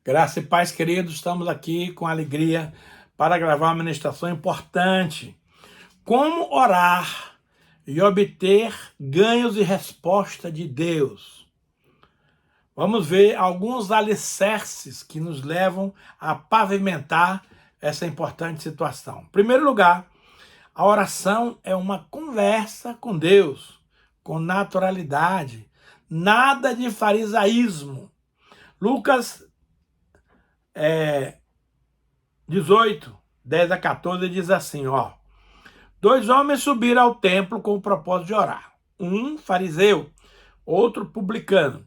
Graça e paz, queridos, estamos aqui com alegria para gravar uma ministração importante. Como orar e obter ganhos e resposta de Deus. Vamos ver alguns alicerces que nos levam a pavimentar essa importante situação. Em primeiro lugar, a oração é uma conversa com Deus, com naturalidade, nada de farisaísmo. Lucas 18, 10 a 14 diz assim, ó. 2 homens subiram ao templo com o propósito de orar. Um fariseu, outro publicano.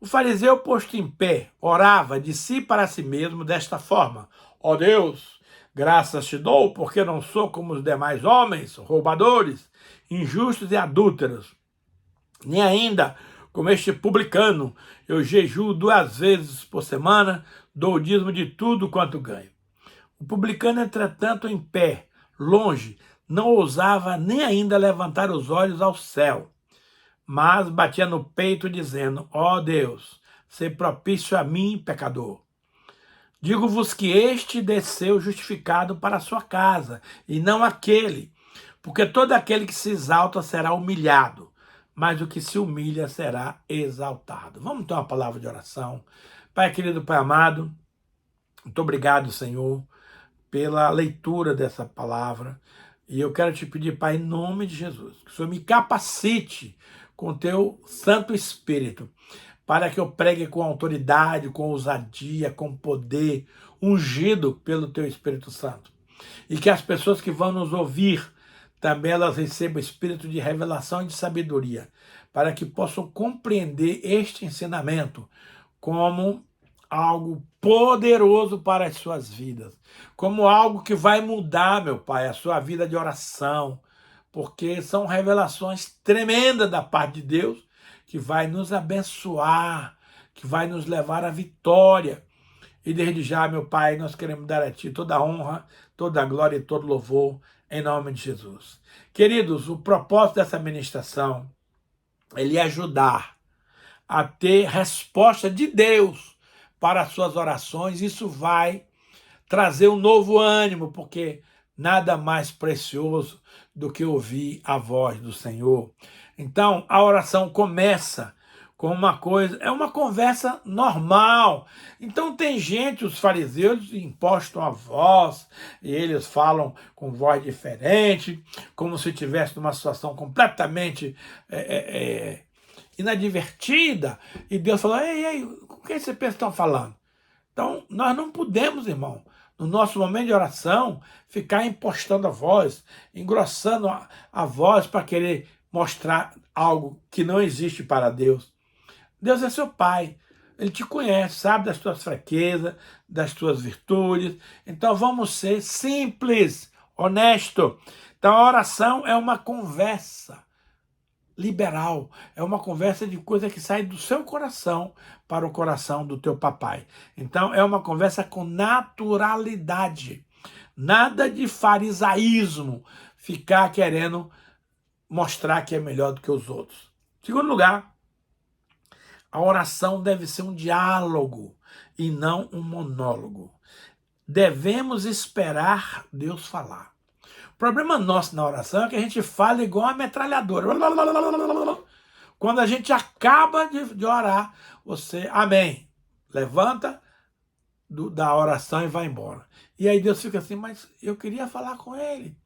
O fariseu, posto em pé, orava de si para si mesmo desta forma. Ó Deus, graças te dou, porque não sou como os demais homens, roubadores, injustos e adúlteros. Nem ainda como este publicano, eu jejuo 2 vezes por semana, dou o dízimo de tudo quanto ganho. O publicano, entretanto, em pé, longe, não ousava nem ainda levantar os olhos ao céu, mas batia no peito, dizendo, ó Deus, sê propício a mim, pecador. Digo-vos que este desceu justificado para a sua casa, e não aquele, porque todo aquele que se exalta será humilhado, mas o que se humilha será exaltado. Vamos ter uma palavra de oração. Pai querido, Pai amado, muito obrigado, Senhor, pela leitura dessa palavra. E eu quero te pedir, Pai, em nome de Jesus, que o Senhor me capacite com o teu Santo Espírito, para que eu pregue com autoridade, com ousadia, com poder, ungido pelo teu Espírito Santo. E que as pessoas que vão nos ouvir, também elas recebam espírito de revelação e de sabedoria, para que possam compreender este ensinamento como algo poderoso para as suas vidas, como algo que vai mudar, meu Pai, a sua vida de oração, porque são revelações tremendas da parte de Deus, que vai nos abençoar, que vai nos levar à vitória. E desde já, meu Pai, nós queremos dar a Ti toda a honra, toda a glória e todo louvor, em nome de Jesus. Queridos, o propósito dessa ministração, ele é ajudar a ter resposta de Deus para as suas orações. Isso vai trazer um novo ânimo, porque nada mais precioso do que ouvir a voz do Senhor. Então, a oração começa com uma coisa, é uma conversa normal. Então tem gente, os fariseus impostam a voz, e eles falam com voz diferente, como se estivesse numa situação completamente inadvertida, e Deus falou, ei, com quem vocês pensam que estão falando? Então, nós não podemos, irmão, no nosso momento de oração, ficar impostando a voz, engrossando a voz para querer mostrar algo que não existe para Deus. Deus é seu Pai, Ele te conhece, sabe das tuas fraquezas, das tuas virtudes. Então vamos ser simples, honesto. Então a oração é uma conversa liberal, é uma conversa de coisa que sai do seu coração para o coração do teu papai. Então é uma conversa com naturalidade, nada de farisaísmo, ficar querendo mostrar que é melhor do que os outros. Segundo lugar, a oração deve ser um diálogo e não um monólogo. Devemos esperar Deus falar. O problema nosso na oração é que a gente fala igual uma metralhadora. Quando a gente acaba de orar, você, amém, levanta da oração e vai embora. E aí Deus fica assim, mas eu queria falar com ele.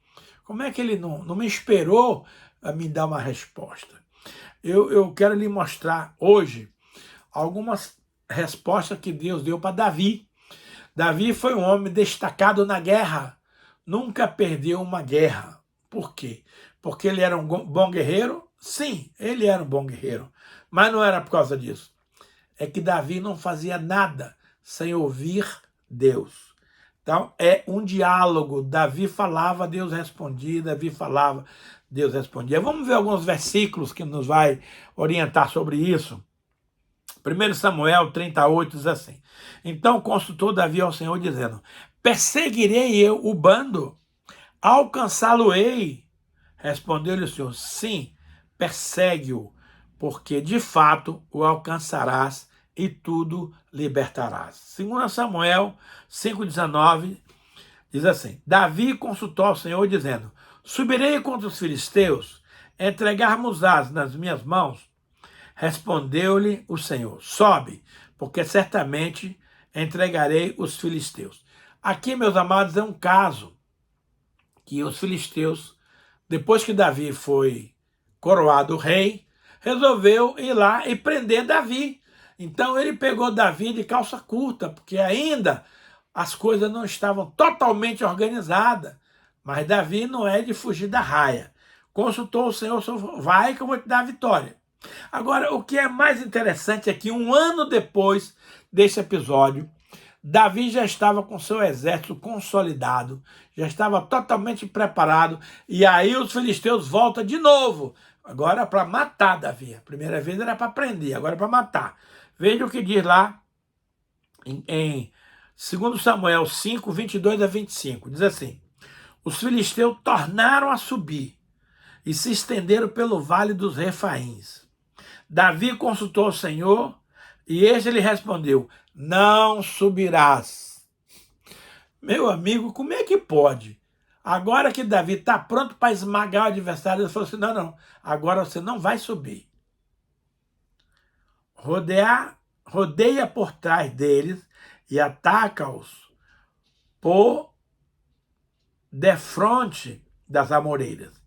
Como é que ele não me esperou a me dar uma resposta? Eu quero lhe mostrar hoje algumas respostas que Deus deu para Davi. Davi foi um homem destacado na guerra, nunca perdeu uma guerra. Por quê? Porque ele era um bom guerreiro? Sim, ele era um bom guerreiro, mas não era por causa disso. É que Davi não fazia nada sem ouvir Deus. Então, é um diálogo. Davi falava, Deus respondia, Davi falava, Deus respondia. Vamos ver alguns versículos que nos vai orientar sobre isso. 1 Samuel 38 diz assim, então consultou Davi ao Senhor, dizendo, perseguirei eu o bando? Alcançá-lo-ei? Respondeu-lhe o Senhor, sim, persegue-o, porque de fato o alcançarás e tudo libertarás. 2 Samuel 5,19 diz assim: Davi consultou ao Senhor, dizendo: Subirei contra os filisteus, entregar-mos-ás nas minhas mãos? Respondeu-lhe o Senhor: Sobe, porque certamente entregarei os filisteus. Aqui, meus amados, é um caso que os filisteus, depois que Davi foi coroado rei, resolveu ir lá e prender Davi. Então ele pegou Davi de calça curta, porque ainda as coisas não estavam totalmente organizadas. Mas Davi não é de fugir da raia. Consultou o Senhor, vai que eu vou te dar a vitória. Agora, o que é mais interessante é que um ano depois desse episódio, Davi já estava com seu exército consolidado, já estava totalmente preparado, e aí os filisteus voltam de novo, agora para matar Davi. A primeira vez era para prender, agora é para matar. Veja o que diz lá em 2 Samuel 5, 22 a 25, diz assim: Os filisteus tornaram a subir e se estenderam pelo vale dos Refaíns. Davi consultou o Senhor, e este lhe respondeu: Não subirás. Meu amigo, como é que pode? Agora que Davi está pronto para esmagar o adversário, ele falou assim: não, agora você não vai subir. Rodeia por trás deles e ataca-os por defronte das amoreiras.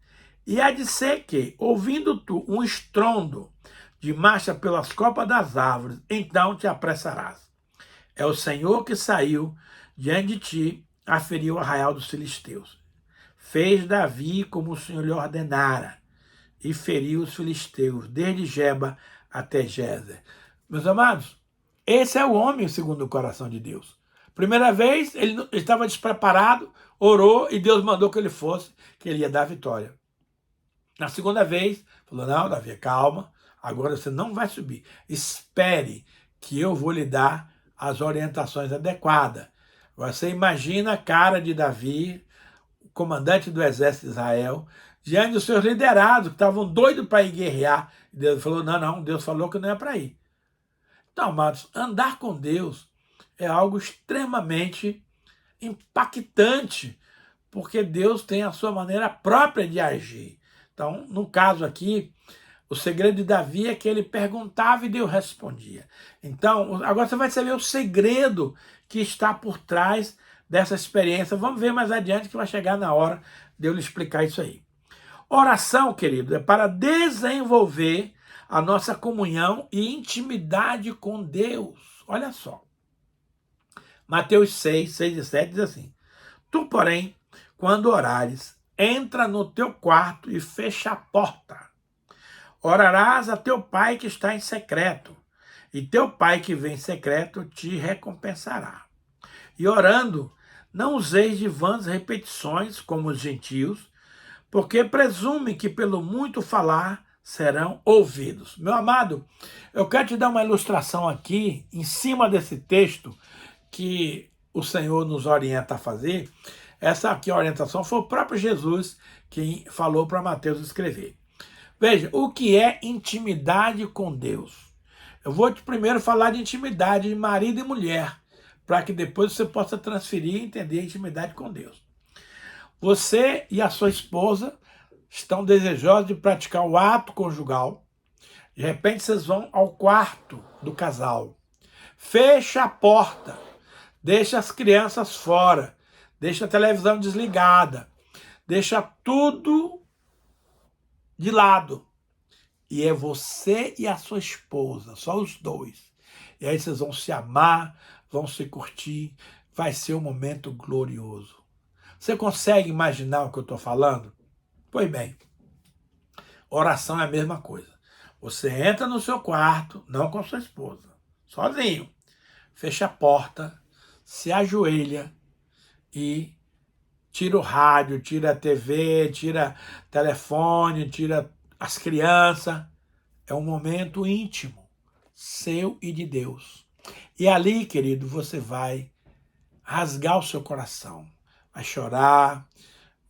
E há de ser que, ouvindo tu um estrondo de marcha pelas copas das árvores, então te apressarás. É o Senhor que saiu diante de ti a ferir o arraial dos filisteus. Fez Davi como o Senhor lhe ordenara, e feriu os filisteus, desde Geba até Gézer. Meus amados, esse é o homem segundo o coração de Deus. Primeira vez, ele estava despreparado, orou, e Deus mandou que ele fosse, que ele ia dar a vitória. Na segunda vez, falou: não, Davi, calma, agora você não vai subir. Espere que eu vou lhe dar as orientações adequadas. Agora você imagina a cara de Davi, o comandante do exército de Israel, diante dos seus liderados, que estavam doidos para ir guerrear. E Deus falou: não, Deus falou que não é para ir. Então, amados, andar com Deus é algo extremamente impactante, porque Deus tem a sua maneira própria de agir. Então, no caso aqui, o segredo de Davi é que ele perguntava e Deus respondia. Então, agora você vai saber o segredo que está por trás dessa experiência. Vamos ver mais adiante que vai chegar na hora de eu lhe explicar isso aí. Oração, querido, é para desenvolver a nossa comunhão e intimidade com Deus. Olha só. Mateus 6, 6 e 7 diz assim: Tu, porém, quando orares, entra no teu quarto e fecha a porta. Orarás a teu pai que está em secreto, e teu pai que vem em secreto te recompensará. E orando, não useis de vãs repetições como os gentios, porque presumem que pelo muito falar serão ouvidos. Meu amado, eu quero te dar uma ilustração aqui, em cima desse texto, que o Senhor nos orienta a fazer. Essa aqui, a orientação, foi o próprio Jesus quem falou para Mateus escrever. Veja, o que é intimidade com Deus? Eu vou te primeiro falar de intimidade de marido e mulher, para que depois você possa transferir e entender a intimidade com Deus. Você e a sua esposa estão desejosos de praticar o ato conjugal. De repente vocês vão ao quarto do casal. Fecha a porta. Deixa as crianças fora. Deixa a televisão desligada. Deixa tudo de lado. E é você e a sua esposa, só os dois. E aí vocês vão se amar, vão se curtir. Vai ser um momento glorioso. Você consegue imaginar o que eu estou falando? Pois bem, oração é a mesma coisa. Você entra no seu quarto, não com sua esposa, sozinho. Fecha a porta, se ajoelha e tira o rádio, tira a TV, tira o telefone, tira as crianças. É um momento íntimo, seu e de Deus. E ali, querido, você vai rasgar o seu coração. Vai chorar,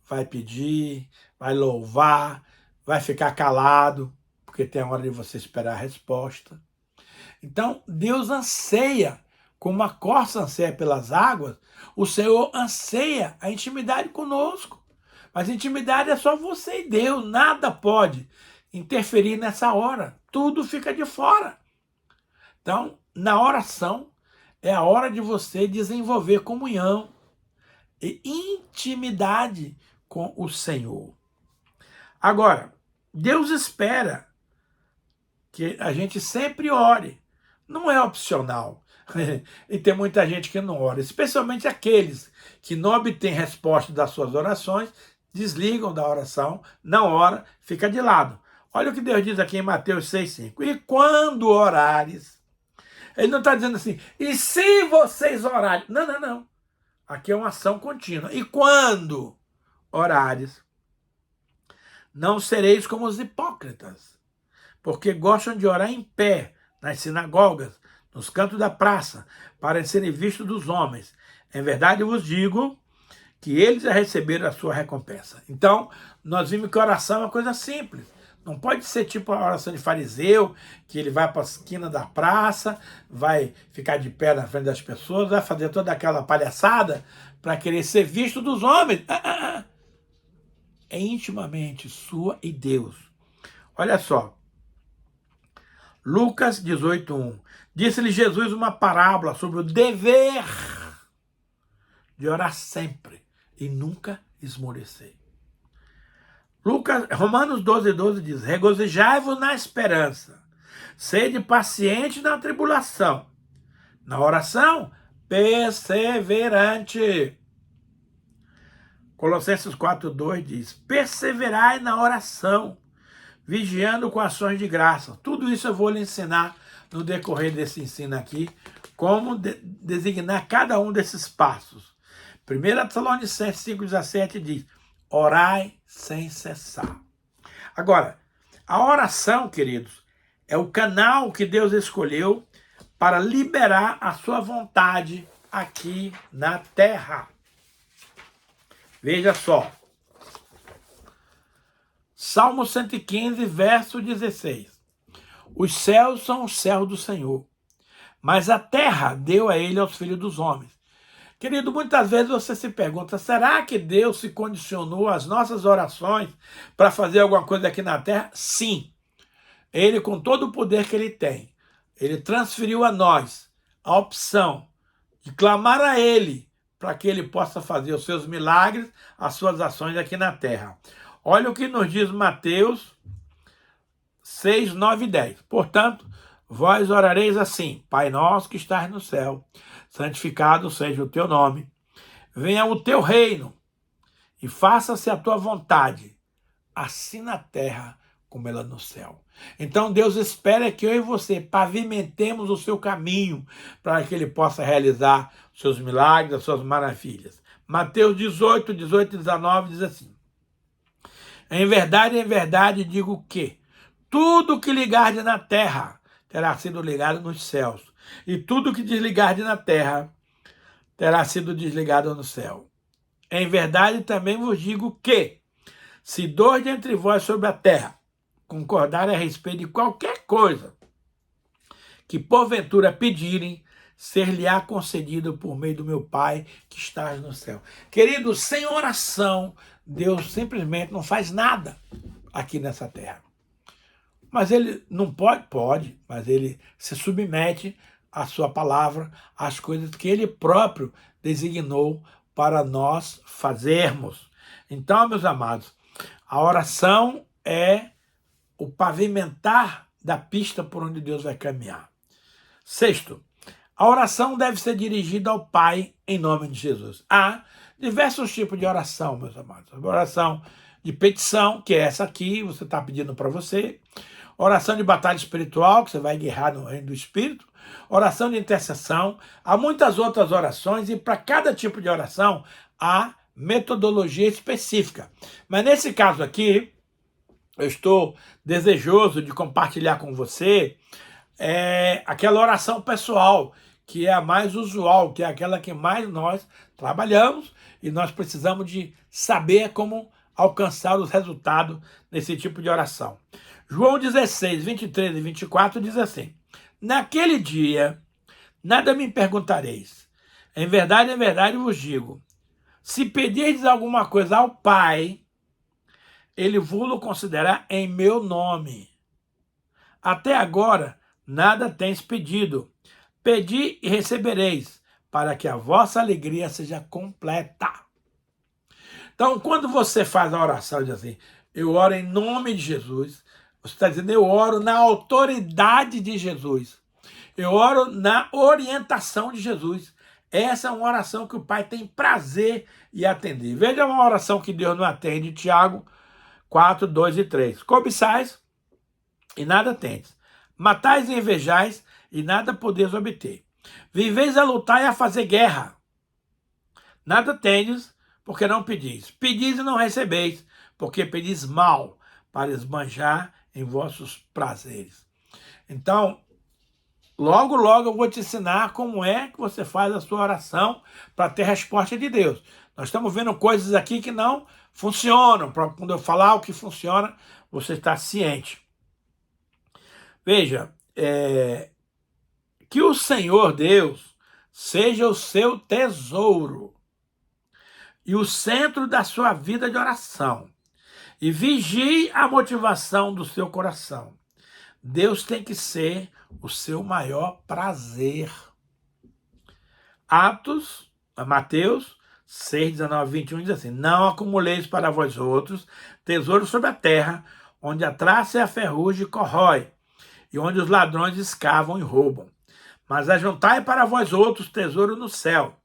vai pedir, vai louvar, vai ficar calado, porque tem a hora de você esperar a resposta. Então, Deus anseia, como a corça anseia pelas águas, o Senhor anseia a intimidade conosco. Mas intimidade é só você e Deus, nada pode interferir nessa hora, tudo fica de fora. Então, na oração, é a hora de você desenvolver comunhão e intimidade com o Senhor. Agora, Deus espera que a gente sempre ore. Não é opcional. E tem muita gente que não ora, especialmente aqueles que não obtêm resposta das suas orações, desligam da oração, não ora, fica de lado. Olha o que Deus diz aqui em Mateus 6,5. E quando orares, ele não está dizendo assim, e se vocês orarem? Não, não, não. Aqui é uma ação contínua. E quando orares, não sereis como os hipócritas, porque gostam de orar em pé, nas sinagogas, nos cantos da praça, para serem vistos dos homens. Em verdade, eu vos digo que eles já receberam a sua recompensa. Então, nós vimos que oração é uma coisa simples. Não pode ser tipo a oração de fariseu, que ele vai para a esquina da praça, vai ficar de pé na frente das pessoas, vai fazer toda aquela palhaçada para querer ser visto dos homens. É intimamente sua e Deus. Olha só. Lucas 18:1. Disse-lhe Jesus uma parábola sobre o dever de orar sempre e nunca esmorecer. Romanos 12:12 diz, regozijai-vos na esperança, sede paciente na tribulação, na oração, perseverante. Colossenses 4:2 diz, perseverai na oração, vigiando com ações de graça. Tudo isso eu vou lhe ensinar no decorrer desse ensino aqui, como designar cada um desses passos. 1 Tessalonicenses 5,17 diz, orai sem cessar. Agora, a oração, queridos, é o canal que Deus escolheu para liberar a sua vontade aqui na terra. Veja só. Salmo 115, verso 16. Os céus são os céus do Senhor, mas a terra deu a ele aos filhos dos homens. Querido, muitas vezes você se pergunta, será que Deus se condicionou às nossas orações para fazer alguma coisa aqui na terra? Sim. Ele, com todo o poder que ele tem, ele transferiu a nós a opção de clamar a ele para que ele possa fazer os seus milagres, as suas ações aqui na terra. Olha o que nos diz Mateus 6, 9 e 10. Portanto, vós orareis assim, Pai nosso que estás no céu, santificado seja o teu nome, venha o teu reino e faça-se a tua vontade, assim na terra como ela no céu. Então Deus espera que eu e você pavimentemos o seu caminho para que ele possa realizar os seus milagres, as suas maravilhas. Mateus 18, 18 e 19 diz assim, em verdade digo que tudo que ligardes na terra terá sido ligado nos céus, e tudo que desligardes na terra terá sido desligado no céu. Em verdade também vos digo que, se dois dentre vós sobre a terra concordarem a respeito de qualquer coisa que porventura pedirem, ser-lhe-á concedido por meio do meu Pai que está no céu. Querido, sem oração, Deus simplesmente não faz nada aqui nessa terra. Mas ele não pode? Pode, mas ele se submete à sua palavra, às coisas que ele próprio designou para nós fazermos. Então, meus amados, a oração é o pavimentar da pista por onde Deus vai caminhar. Sexto, a oração deve ser dirigida ao Pai em nome de Jesus. Há diversos tipos de oração, meus amados. A oração de petição, que é essa aqui, você está pedindo para você. Oração de batalha espiritual, que você vai guerrear no reino do Espírito. Oração de intercessão. Há muitas outras orações e para cada tipo de oração há metodologia específica. Mas nesse caso aqui, eu estou desejoso de compartilhar com você aquela oração pessoal, que é a mais usual, que é aquela que mais nós trabalhamos e nós precisamos de saber como alcançar os resultados nesse tipo de oração. João 16, 23 e 24 diz assim, Naquele dia, nada me perguntareis. Em verdade vos digo, se pedirdes alguma coisa ao Pai, ele vos considerará em meu nome. Até agora, nada tens pedido. Pedi e recebereis, para que a vossa alegria seja completa. Então, quando você faz a oração, diz assim, eu oro em nome de Jesus, você está dizendo, eu oro na autoridade de Jesus. Eu oro na orientação de Jesus. Essa é uma oração que o Pai tem prazer em atender. Veja uma oração que Deus não atende, Tiago 4, 2 e 3. Cobiçais e nada tendes. Matais e invejais e nada podeis obter. Viveis a lutar e a fazer guerra. Nada tendes, porque não pedis. Pedis e não recebeis, porque pedis mal, para esbanjar em vossos prazeres. Então, logo, logo eu vou te ensinar como é que você faz a sua oração para ter resposta de Deus. Nós estamos vendo coisas aqui que não funcionam. Quando eu falar o que funciona, você está ciente. Veja, que o Senhor Deus seja o seu tesouro e o centro da sua vida de oração. E vigie a motivação do seu coração. Deus tem que ser o seu maior prazer. Mateus 6, 19, 21 diz assim, não acumuleis para vós outros tesouros sobre a terra, onde a traça e a ferrugem corrói, e onde os ladrões escavam e roubam. Mas ajuntai para vós outros tesouro no céu,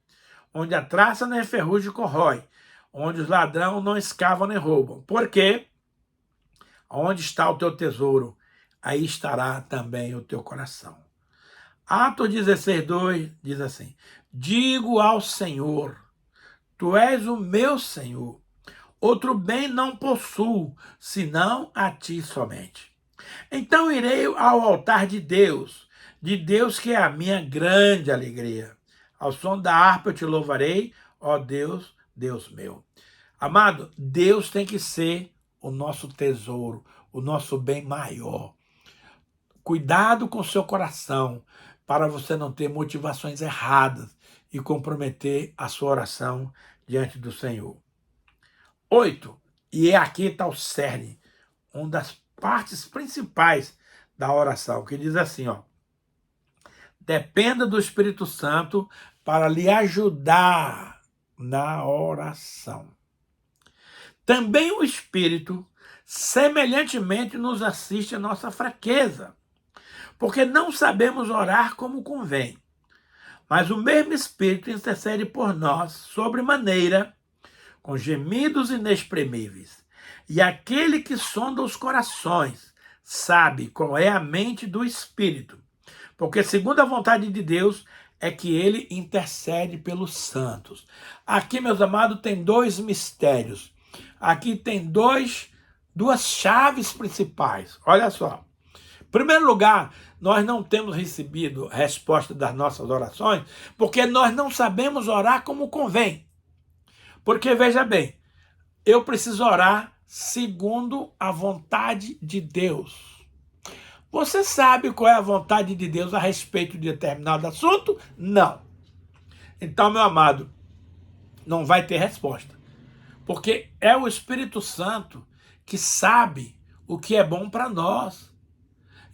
onde a traça nem a ferrugem corrói, onde os ladrões não escavam nem roubam. Porque onde está o teu tesouro, aí estará também o teu coração. Atos 16, 2 diz assim, digo ao Senhor, tu és o meu Senhor, outro bem não possuo, senão a ti somente. Então irei ao altar de Deus que é a minha grande alegria. Ao som da harpa eu te louvarei, ó Deus, Deus meu. Amado, Deus tem que ser o nosso tesouro, o nosso bem maior. Cuidado com o seu coração, para você não ter motivações erradas e comprometer a sua oração diante do Senhor. 8. E aqui está o cerne, uma das partes principais da oração, que diz assim, ó, dependa do Espírito Santo para lhe ajudar na oração. Também o Espírito, semelhantemente, nos assiste à nossa fraqueza, porque não sabemos orar como convém. Mas o mesmo Espírito intercede por nós, sobremaneira, com gemidos inexprimíveis. E aquele que sonda os corações sabe qual é a mente do Espírito, porque segundo a vontade de Deus é que ele intercede pelos santos. Aqui, meus amados, tem dois mistérios. Aqui tem duas chaves principais. Olha só. Em primeiro lugar, nós não temos recebido resposta das nossas orações porque nós não sabemos orar como convém. Porque, veja bem, eu preciso orar segundo a vontade de Deus. Você sabe qual é a vontade de Deus a respeito de determinado assunto? Não. Então, meu amado, não vai ter resposta. Porque é o Espírito Santo que sabe o que é bom para nós.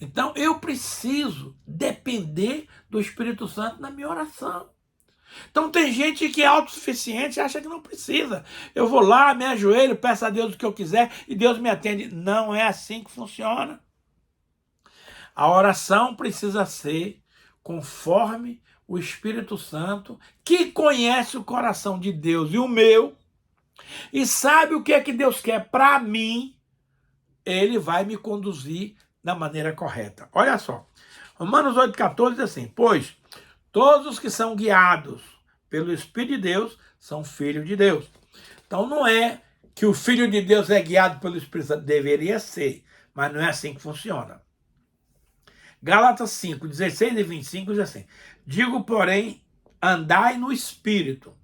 Então, eu preciso depender do Espírito Santo na minha oração. Então, tem gente que é autossuficiente e acha que não precisa. Eu vou lá, me ajoelho, peço a Deus o que eu quiser e Deus me atende. Não é assim que funciona. A oração precisa ser conforme o Espírito Santo, que conhece o coração de Deus e o meu, e sabe o que é que Deus quer para mim, ele vai me conduzir da maneira correta. Olha só, Romanos 8,14 diz assim, pois todos os que são guiados pelo Espírito de Deus são filhos de Deus. Então não é que o Filho de Deus é guiado pelo Espírito Santo, deveria ser, mas não é assim que funciona. Gálatas 5, 16 e 25 diz assim, digo, porém, andai no Espírito,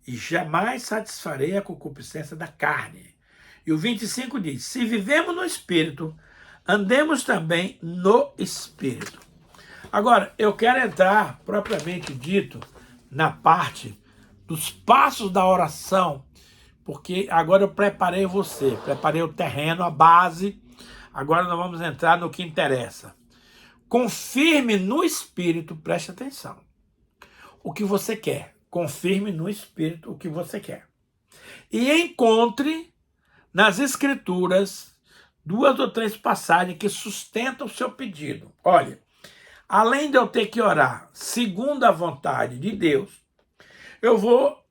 e jamais satisfarei a concupiscência da carne. E o 25 diz, se vivemos no Espírito, andemos também no Espírito. Agora, eu quero entrar, propriamente dito, na parte dos passos da oração, porque agora eu preparei você, preparei o terreno, a base, agora nós vamos entrar no que interessa. Confirme no Espírito, preste atenção, o que você quer. Confirme no Espírito o que você quer. E encontre nas Escrituras 2 ou 3 passagens que sustentam o seu pedido. Olha, além de eu ter que orar segundo a vontade de Deus, eu vou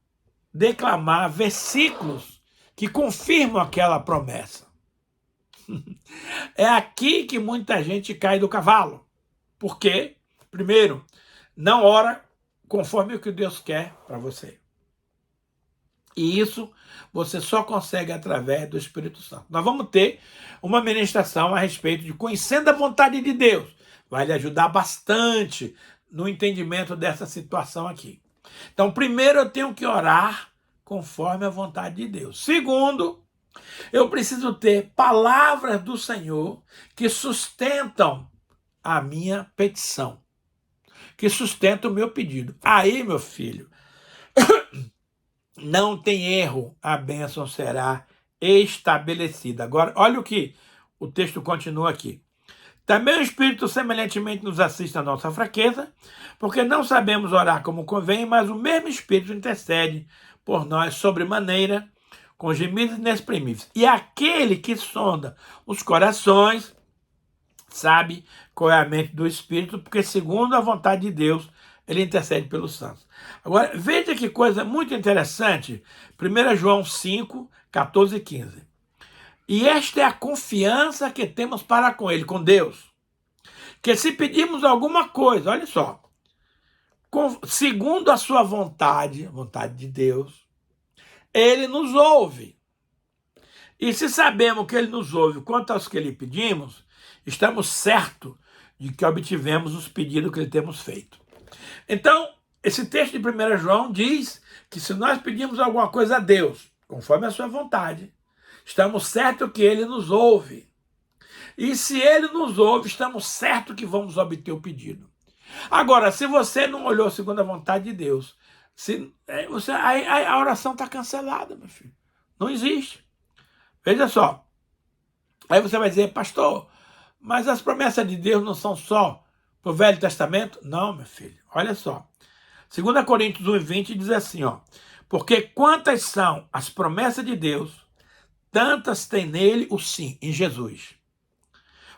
declamar versículos que confirmam aquela promessa. É aqui que muita gente cai do cavalo. Por quê? Primeiro, não ora conforme o que Deus quer para você. E isso você só consegue através do Espírito Santo. Nós vamos ter uma ministração a respeito de conhecendo a vontade de Deus. Vai lhe ajudar bastante no entendimento dessa situação aqui. Então, primeiro eu tenho que orar conforme a vontade de Deus. Segundo, eu preciso ter palavras do Senhor que sustentam a minha petição, que sustentam o meu pedido. Aí, meu filho, não tem erro, a bênção será estabelecida. Agora, olha o que o texto continua aqui. Também o Espírito semelhantemente nos assiste na nossa fraqueza, porque não sabemos orar como convém, mas o mesmo Espírito intercede por nós sobremaneira, com gemidos inexprimíveis. E aquele que sonda os corações sabe qual é a mente do Espírito, porque segundo a vontade de Deus, ele intercede pelos santos. Agora, veja que coisa muito interessante. 1 João 5, 14 e 15. E esta é a confiança que temos para com ele, com Deus. Que se pedirmos alguma coisa, olha só, segundo a sua vontade, a vontade de Deus, ele nos ouve. E se sabemos que ele nos ouve quanto aos que lhe pedimos, estamos certos de que obtivemos os pedidos que lhe temos feito. Então, esse texto de 1 João diz que se nós pedimos alguma coisa a Deus, conforme a sua vontade, estamos certos que ele nos ouve. E se ele nos ouve, estamos certos que vamos obter o pedido. Agora, se você não olhou segundo a vontade de Deus, a oração está cancelada, meu filho. Não existe. Veja só. Aí você vai dizer, pastor, mas as promessas de Deus não são só para o Velho Testamento? Não, meu filho. Olha só. 2 Coríntios 1:20 diz assim, ó. Porque quantas são as promessas de Deus, tantas tem nele o sim, em Jesus.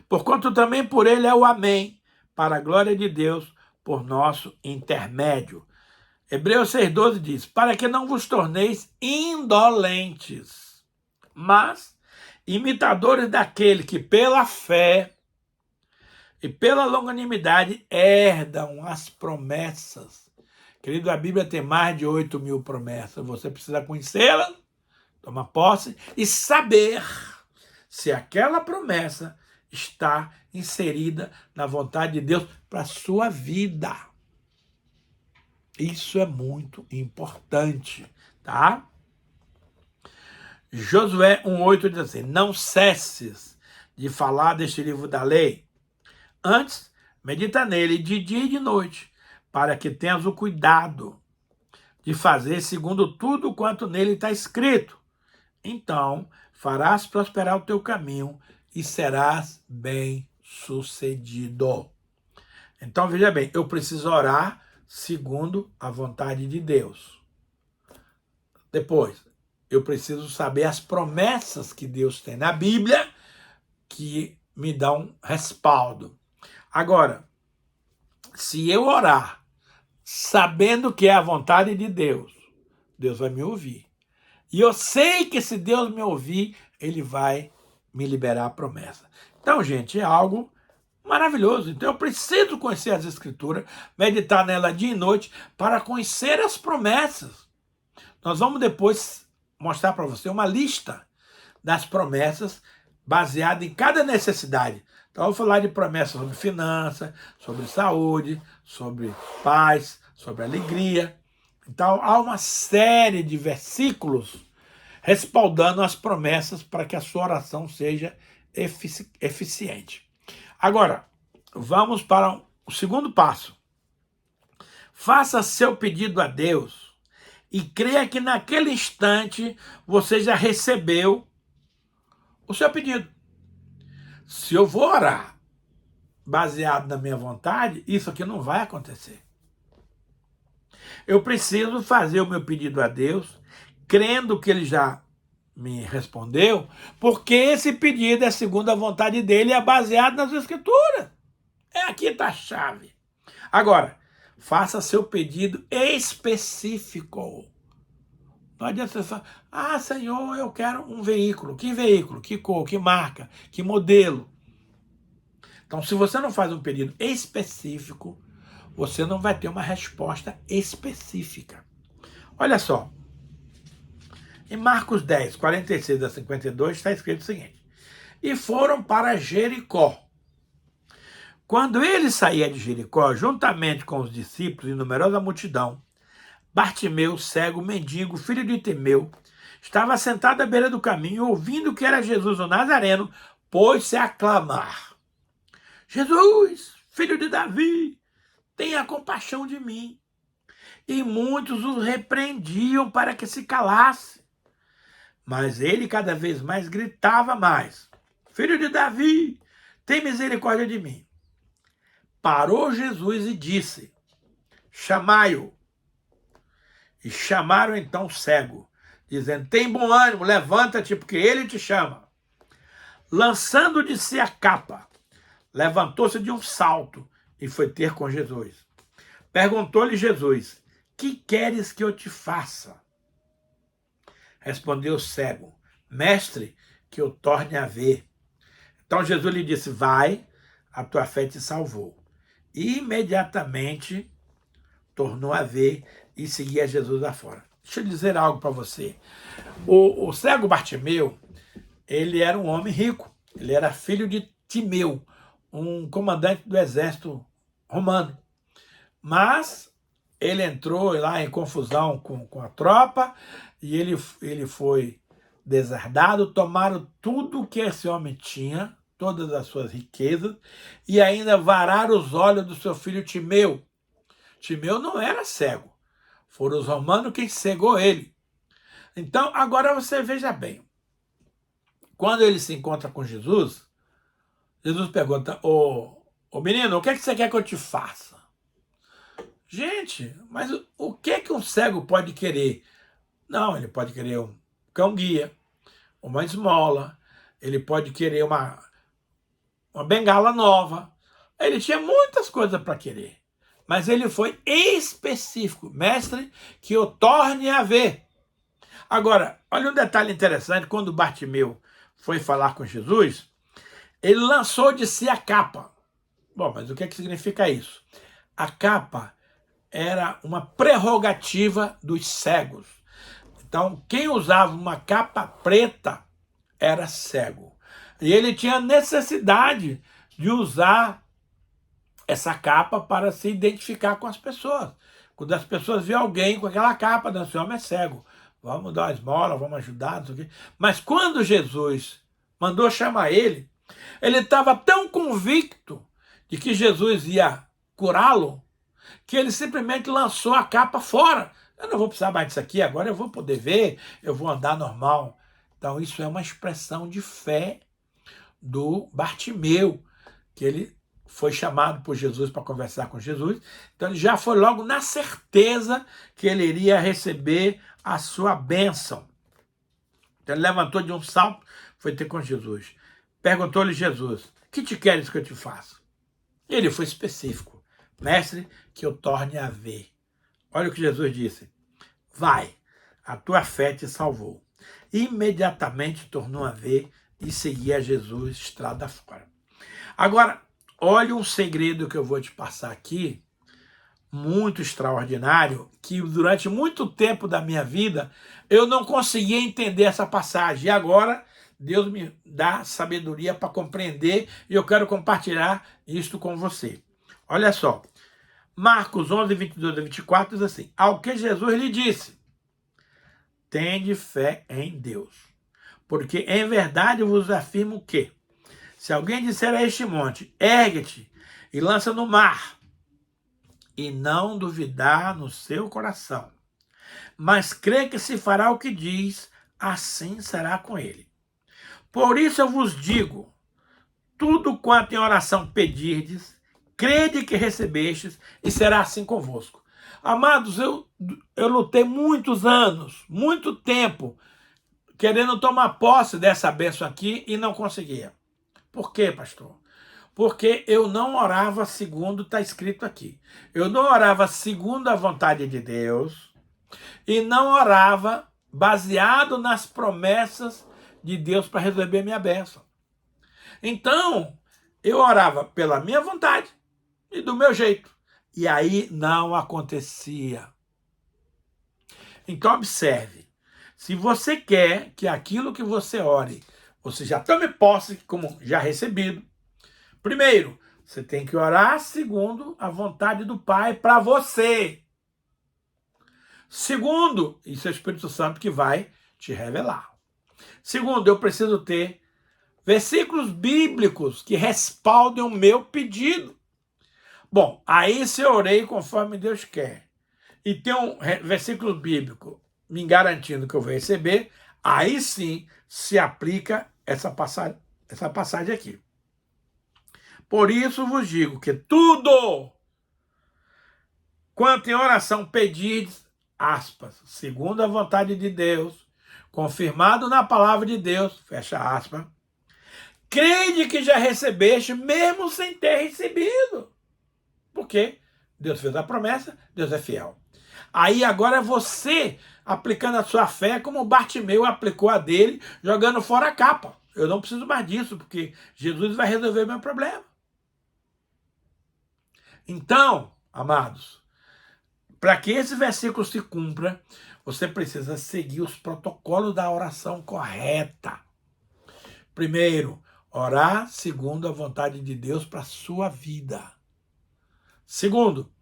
Porquanto também por ele é o amém, para a glória de Deus, por nosso intermédio. Hebreus 6,12 diz, para que não vos torneis indolentes, mas imitadores daquele que pela fé e pela longanimidade herdam as promessas. Querido, a Bíblia tem mais de 8.000 promessas. Você precisa conhecê-la, tomar posse e saber se aquela promessa está inserida na vontade de Deus para a sua vida. Isso é muito importante, tá? Josué 1,8 diz assim, não cesses de falar deste livro da lei. Antes, medita nele de dia e de noite, para que tenhas o cuidado de fazer segundo tudo quanto nele está escrito. Então, farás prosperar o teu caminho e serás bem-sucedido. Então, veja bem, eu preciso orar segundo a vontade de Deus. Depois, eu preciso saber as promessas que Deus tem na Bíblia que me dão respaldo. Agora, se eu orar sabendo que é a vontade de Deus, Deus vai me ouvir. E eu sei que se Deus me ouvir, ele vai me liberar a promessa. Então, gente, é algo maravilhoso. Então, eu preciso conhecer as Escrituras, meditar nela dia e noite, para conhecer as promessas. Nós vamos depois mostrar para você uma lista das promessas baseada em cada necessidade. Então, eu vou falar de promessas sobre finanças, sobre saúde, sobre paz, sobre alegria. Então, há uma série de versículos respaldando as promessas para que a sua oração seja eficiente. Agora, vamos para o segundo passo. Faça seu pedido a Deus e creia que naquele instante você já recebeu o seu pedido. Se eu vou orar baseado na minha vontade, isso aqui não vai acontecer. Eu preciso fazer o meu pedido a Deus, crendo que Ele já me respondeu, porque esse pedido é segundo a vontade dEle e é baseado nas Escrituras. Aqui está a chave. Agora, faça seu pedido específico. Não adianta você falar, Senhor, eu quero um veículo. Que veículo? Que cor? Que marca? Que modelo? Então, se você não faz um pedido específico, você não vai ter uma resposta específica. Olha só. Em Marcos 10, 46 a 52, está escrito o seguinte. E foram para Jericó. Quando ele saía de Jericó, juntamente com os discípulos e numerosa multidão, Bartimeu, cego, mendigo, filho de Timeu, estava sentado à beira do caminho, ouvindo que era Jesus o Nazareno, pôs-se a clamar. Jesus, filho de Davi, tenha compaixão de mim. E muitos o repreendiam para que se calasse. Mas ele cada vez mais gritava mais. Filho de Davi, tem misericórdia de mim. Parou Jesus e disse, chamai-o. E chamaram então o cego, dizendo, tem bom ânimo, levanta-te, porque ele te chama. Lançando de si a capa, levantou-se de um salto e foi ter com Jesus. Perguntou-lhe Jesus, que queres que eu te faça? Respondeu o cego, mestre, que eu torne a ver. Então Jesus lhe disse, vai, a tua fé te salvou. E imediatamente tornou a ver e seguia Jesus afora. Deixa eu dizer algo para você. O cego Bartimeu, ele era um homem rico. Ele era filho de Timeu, um comandante do exército romano. Mas ele entrou lá em confusão com a tropa e ele foi deserdado. Tomaram tudo que esse homem tinha, todas as suas riquezas, e ainda vararam os olhos do seu filho Timeu. Timeu não era cego. Foram os romanos quem cegou ele. Então, agora você veja bem. Quando ele se encontra com Jesus, Jesus pergunta, ô menino, o que você quer que eu te faça? Gente, mas o que um cego pode querer? Não, ele pode querer um cão-guia, uma esmola, ele pode querer uma bengala nova. Ele tinha muitas coisas para querer. Mas ele foi específico. Mestre, que eu torne a ver. Agora, olha um detalhe interessante. Quando Bartimeu foi falar com Jesus, ele lançou de si a capa. Bom, mas o que significa isso? A capa era uma prerrogativa dos cegos. Então, quem usava uma capa preta era cego. E ele tinha necessidade de usar essa capa para se identificar com as pessoas. Quando as pessoas veem alguém com aquela capa, esse homem é cego, vamos dar uma esmola, vamos ajudar, não sei o quê. Mas quando Jesus mandou chamar ele estava tão convicto de que Jesus ia curá-lo, que ele simplesmente lançou a capa fora. Eu não vou precisar mais disso aqui, agora eu vou poder ver, eu vou andar normal. Então isso é uma expressão de fé do Bartimeu, que ele foi chamado por Jesus para conversar com Jesus. Então ele já foi logo na certeza que ele iria receber a sua bênção. Então ele levantou de um salto, foi ter com Jesus. Perguntou-lhe Jesus, que te queres que eu te faça? Ele foi específico. Mestre, que eu torne a ver. Olha o que Jesus disse. Vai, a tua fé te salvou. Imediatamente tornou a ver e seguia Jesus estrada fora. Agora, olha um segredo que eu vou te passar aqui, muito extraordinário, que durante muito tempo da minha vida eu não conseguia entender essa passagem. E agora Deus me dá sabedoria para compreender e eu quero compartilhar isto com você. Olha só, Marcos 11, 22 a 24 diz assim, ao que Jesus lhe disse, tende fé em Deus, porque em verdade vos afirmo que, se alguém disser a este monte, ergue-te e lança no mar, e não duvidar no seu coração, mas crê que se fará o que diz, assim será com ele. Por isso eu vos digo, tudo quanto em oração pedirdes, crede que recebestes, e será assim convosco. Amados, eu lutei muitos anos, muito tempo, querendo tomar posse dessa bênção aqui e não conseguia. Por quê, pastor? Porque eu não orava segundo está escrito aqui. Eu não orava segundo a vontade de Deus e não orava baseado nas promessas de Deus para receber minha bênção. Então, eu orava pela minha vontade e do meu jeito. E aí não acontecia. Então, observe. Se você quer que aquilo que você ore, você já tome posse como já recebido, primeiro, você tem que orar segundo a vontade do Pai para você. Segundo, isso é o Espírito Santo que vai te revelar. Segundo, eu preciso ter versículos bíblicos que respaldem o meu pedido. Bom, aí se eu orei conforme Deus quer e tem um versículo bíblico me garantindo que eu vou receber, aí sim se aplica essa passagem aqui. Por isso vos digo que tudo quanto em oração pedirdes, aspas, segundo a vontade de Deus, confirmado na palavra de Deus, fecha aspas, crede que já recebeste, mesmo sem ter recebido. Porque Deus fez a promessa, Deus é fiel. Aí agora é você aplicando a sua fé como Bartimeu aplicou a dele, jogando fora a capa. Eu não preciso mais disso, porque Jesus vai resolver meu problema. Então, amados, para que esse versículo se cumpra, você precisa seguir os protocolos da oração correta. Primeiro, orar segundo a vontade de Deus para a sua vida. Segundo,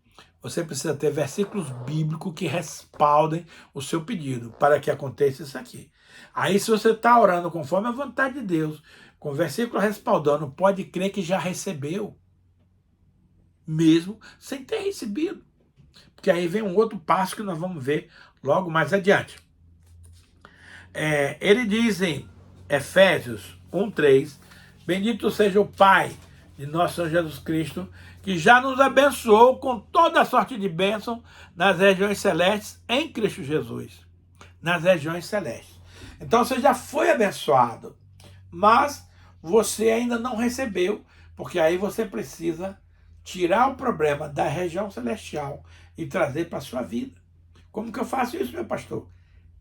você precisa ter versículos bíblicos que respaldem o seu pedido para que aconteça isso aqui. Aí, se você está orando conforme a vontade de Deus, com versículo respaldando, pode crer que já recebeu, mesmo sem ter recebido. Porque aí vem um outro passo que nós vamos ver logo mais adiante. Ele diz em Efésios 1:3, bendito seja o Pai de nosso Senhor Jesus Cristo, que já nos abençoou com toda a sorte de bênção nas regiões celestes em Cristo Jesus. Nas regiões celestes. Então você já foi abençoado, mas você ainda não recebeu, porque aí você precisa tirar o problema da região celestial e trazer para a sua vida. Como que eu faço isso, meu pastor?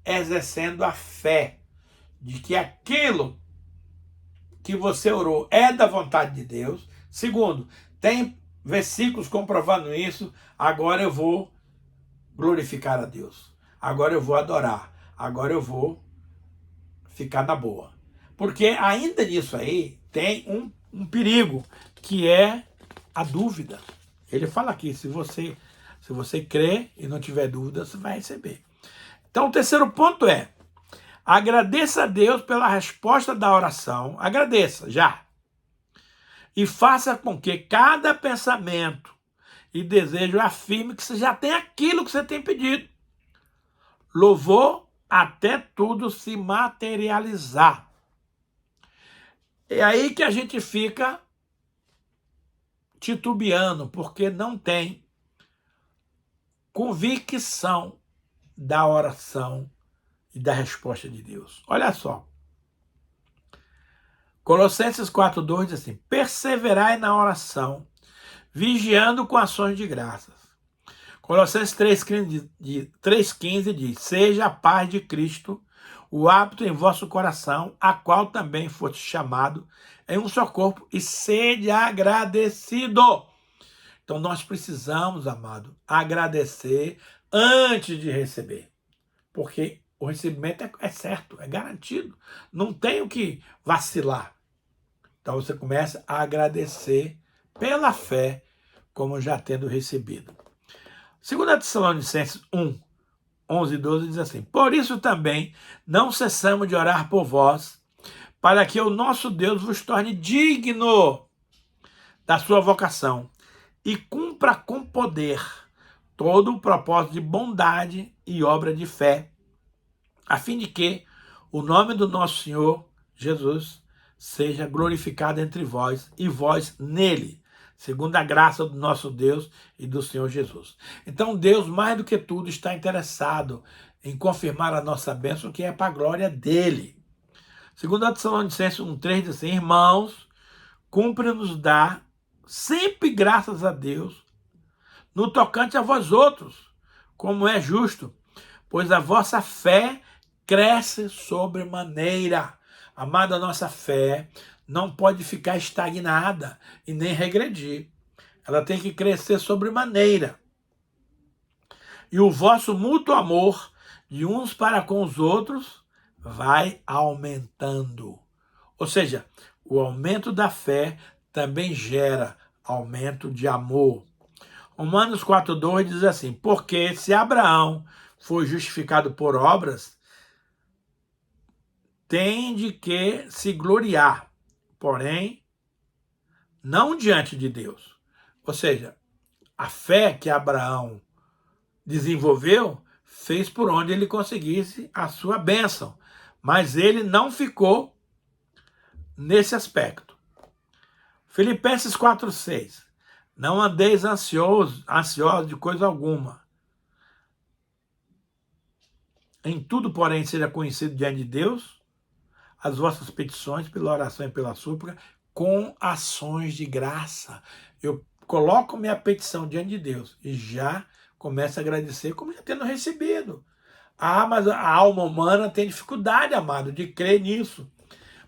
Exercendo a fé de que aquilo que você orou é da vontade de Deus. Segundo, tem versículos comprovando isso. Agora eu vou glorificar a Deus. Agora eu vou adorar. Agora eu vou ficar na boa. Porque ainda nisso aí tem um perigo, que é a dúvida. Ele fala aqui, se você crer e não tiver dúvida, você vai receber. Então o terceiro ponto é, agradeça a Deus pela resposta da oração, agradeça já, e faça com que cada pensamento e desejo afirme que você já tem aquilo que você tem pedido. Louvor até tudo se materializar. É aí que a gente fica titubeando, porque não tem convicção da oração e da resposta de Deus. Olha só. Colossenses 4:2 diz assim, perseverai na oração, vigiando com ações de graças. Colossenses 3:15 diz, seja a paz de Cristo o hábito em vosso coração, a qual também foste chamado em um só corpo, e sede agradecido. Então nós precisamos, amado, agradecer antes de receber. Porque o recebimento é certo, é garantido. Não tem o que vacilar. Então você começa a agradecer pela fé, como já tendo recebido. 2 Tessalonicenses 1:11-12 diz assim, por isso também não cessamos de orar por vós, para que o nosso Deus vos torne digno da sua vocação e cumpra com poder todo o propósito de bondade e obra de fé, a fim de que o nome do nosso Senhor Jesus seja glorificado entre vós e vós nele, segundo a graça do nosso Deus e do Senhor Jesus. Então Deus, mais do que tudo, está interessado em confirmar a nossa bênção, que é para a glória dele. Segundo a Tessalonicenses 1,3 diz assim: irmãos, cumpre-nos dar sempre graças a Deus no tocante a vós outros, como é justo, pois a vossa fé cresce sobremaneira. Amada, a nossa fé não pode ficar estagnada e nem regredir. Ela tem que crescer sobremaneira. E o vosso mútuo amor de uns para com os outros vai aumentando. Ou seja, o aumento da fé também gera aumento de amor. Romanos 4,2 diz assim: porque se Abraão foi justificado por obras, tem de que se gloriar, porém, não diante de Deus. Ou seja, a fé que Abraão desenvolveu fez por onde ele conseguisse a sua bênção, mas ele não ficou nesse aspecto. Filipenses 4,6: não andeis ansiosos de coisa alguma. Em tudo, porém, seja conhecido diante de Deus as vossas petições pela oração e pela súplica, com ações de graça. Eu coloco minha petição diante de Deus e já começo a agradecer como já tendo recebido. Ah, mas a alma humana tem dificuldade, amado, de crer nisso.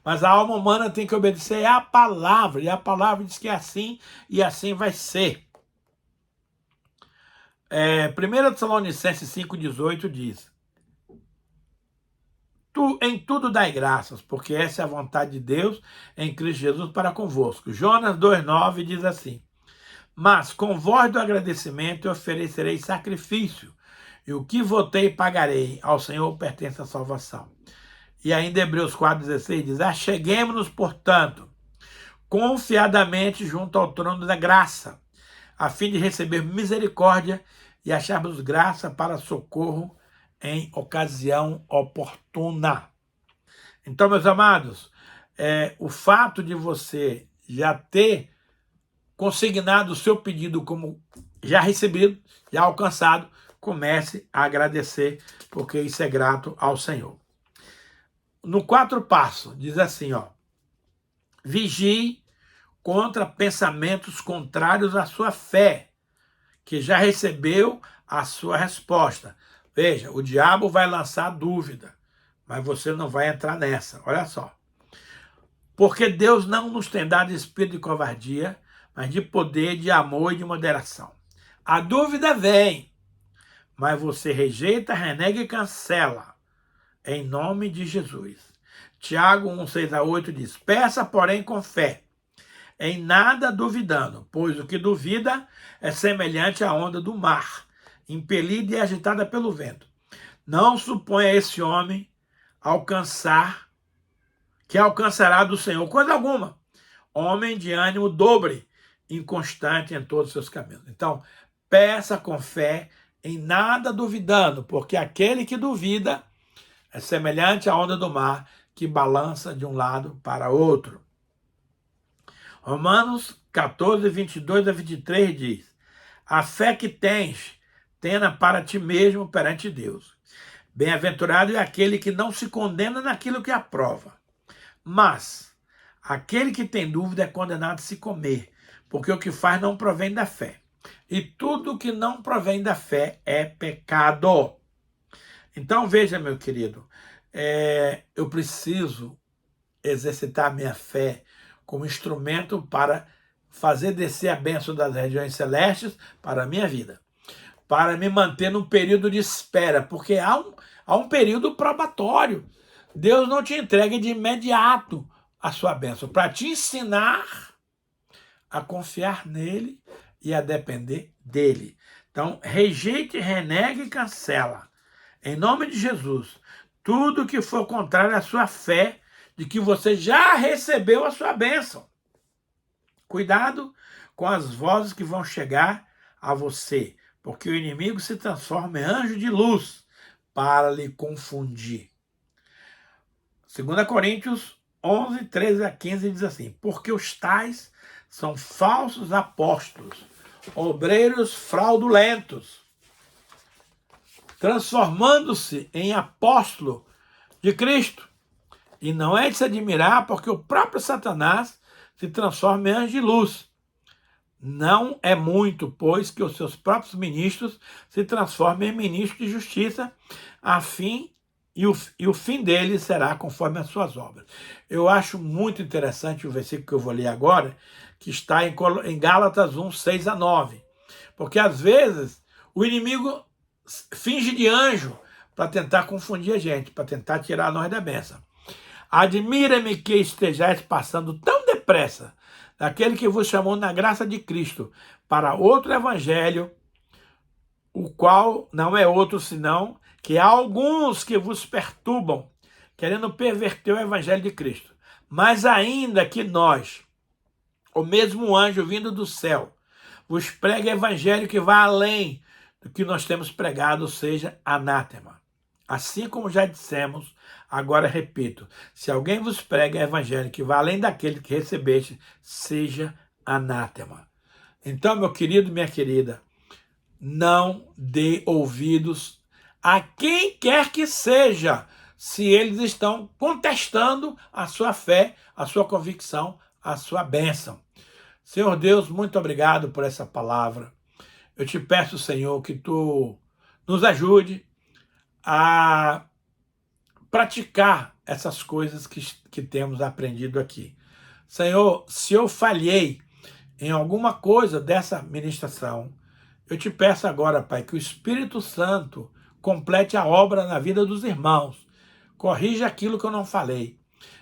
Mas a alma humana tem que obedecer à palavra, e a palavra diz que é assim, e assim vai ser. 1 Tessalonicenses 5,18 diz: em tudo dai graças, porque essa é a vontade de Deus em Cristo Jesus para convosco. Jonas 2,9 diz assim: mas com voz do agradecimento oferecerei sacrifício, e o que votei pagarei, ao Senhor pertence a salvação. E ainda Hebreus 4,16 diz: acheguemo-nos, portanto, confiadamente junto ao trono da graça, a fim de receber misericórdia e acharmos graça para socorro em ocasião oportuna. Então, meus amados, o fato de você já ter consignado o seu pedido como já recebido, já alcançado, comece a agradecer, porque isso é grato ao Senhor. No 4 passo, diz assim, vigie contra pensamentos contrários à sua fé, que já recebeu a sua resposta. Veja, o diabo vai lançar dúvida, mas você não vai entrar nessa. Olha só. Porque Deus não nos tem dado espírito de covardia, mas de poder, de amor e de moderação. A dúvida vem, mas você rejeita, renega e cancela, em nome de Jesus. Tiago 1,6-8 diz: peça, porém, com fé, em nada duvidando, pois o que duvida é semelhante à onda do mar, impelida e agitada pelo vento. Não suponha esse homem que alcançará do Senhor coisa alguma. Homem de ânimo dobre, inconstante em todos os seus caminhos. Então, peça com fé, em nada duvidando, porque aquele que duvida é semelhante à onda do mar, que balança de um lado para outro. Romanos 14:22-23 diz: a fé que tens, tenha para ti mesmo perante Deus. Bem-aventurado é aquele que não se condena naquilo que aprova. Mas aquele que tem dúvida é condenado a se comer, porque o que faz não provém da fé. E tudo que não provém da fé é pecado. Então veja, meu querido, eu preciso exercitar minha fé como instrumento para fazer descer a bênção das regiões celestes para a minha vida, para me manter num período de espera, porque há um período probatório. Deus não te entrega de imediato a sua bênção, para te ensinar a confiar nele e a depender dele. Então, rejeite, renegue e cancela, em nome de Jesus, tudo que for contrário à sua fé, de que você já recebeu a sua bênção. Cuidado com as vozes que vão chegar a você, porque o inimigo se transforma em anjo de luz para lhe confundir. 2 Coríntios 11, 13 a 15 diz assim: porque os tais são falsos apóstolos, obreiros fraudulentos, transformando-se em apóstolo de Cristo. E não é de se admirar, porque o próprio Satanás se transforma em anjo de luz. Não é muito, pois, que os seus próprios ministros se transformem em ministros de justiça, e o fim deles será conforme as suas obras. Eu acho muito interessante o versículo que eu vou ler agora, que está em Gálatas 1, 6 a 9. Porque às vezes o inimigo finge de anjo para tentar confundir a gente, para tentar tirar nós da bênção. Admira-me que estejais passando tão depressa daquele que vos chamou na graça de Cristo para outro evangelho, o qual não é outro senão que há alguns que vos perturbam, querendo perverter o evangelho de Cristo. Mas ainda que nós, o mesmo anjo vindo do céu, vos pregue evangelho que vá além do que nós temos pregado, seja anátema. Assim como já dissemos, agora repito, se alguém vos prega evangelho que vá além daquele que recebeste, seja anátema. Então, meu querido, minha querida, não dê ouvidos a quem quer que seja, se eles estão contestando a sua fé, a sua convicção, a sua bênção. Senhor Deus, muito obrigado por essa palavra. Eu te peço, Senhor, que tu nos ajude a praticar essas coisas que temos aprendido aqui. Senhor, se eu falhei em alguma coisa dessa ministração, eu te peço agora, Pai, que o Espírito Santo complete a obra na vida dos irmãos, corrija aquilo que eu não falei,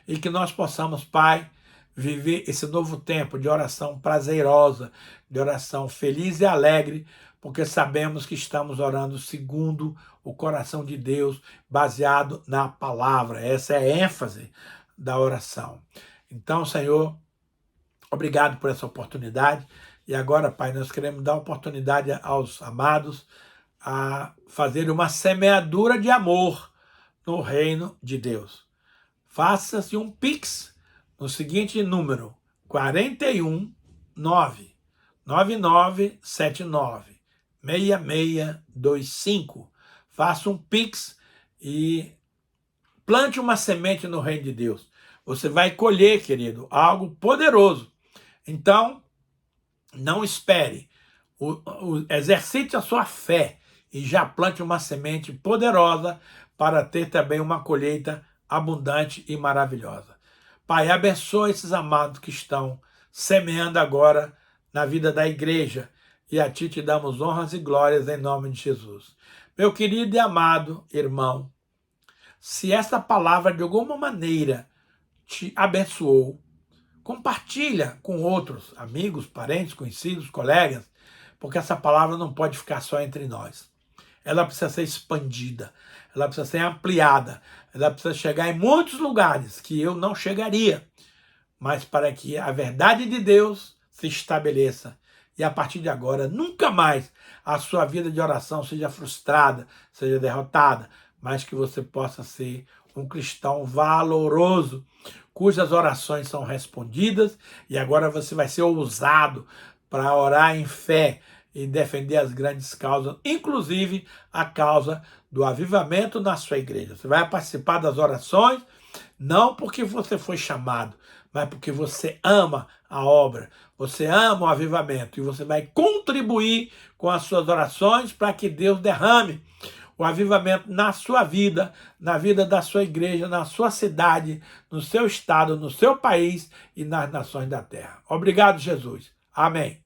e que nós possamos, Pai, viver esse novo tempo de oração prazerosa, de oração feliz e alegre, porque sabemos que estamos orando segundo o coração de Deus, baseado na palavra. Essa é a ênfase da oração. Então, Senhor, obrigado por essa oportunidade. E agora, Pai, nós queremos dar oportunidade aos amados a fazer uma semeadura de amor no reino de Deus. Faça-se um Pix no seguinte número: 41 99979 6625. Faça um Pix e plante uma semente no reino de Deus. Você vai colher, querido, algo poderoso. Então, não espere. Exercite a sua fé e já plante uma semente poderosa para ter também uma colheita abundante e maravilhosa. Pai, abençoa esses amados que estão semeando agora na vida da igreja, e a ti te damos honras e glórias em nome de Jesus. Meu querido e amado irmão, se essa palavra de alguma maneira te abençoou, compartilha com outros, amigos, parentes, conhecidos, colegas, porque essa palavra não pode ficar só entre nós. Ela precisa ser expandida, ela precisa ser ampliada, ela precisa chegar em muitos lugares que eu não chegaria, mas para que a verdade de Deus se estabeleça e a partir de agora nunca mais a sua vida de oração seja frustrada, seja derrotada, mas que você possa ser um cristão valoroso, cujas orações são respondidas, e agora você vai ser ousado para orar em fé e defender as grandes causas, inclusive a causa do avivamento na sua igreja. Você vai participar das orações, não porque você foi chamado, mas porque você ama a obra, você ama o avivamento, e você vai contribuir com as suas orações para que Deus derrame o avivamento na sua vida, na vida da sua igreja, na sua cidade, no seu estado, no seu país e nas nações da terra. Obrigado, Jesus. Amém.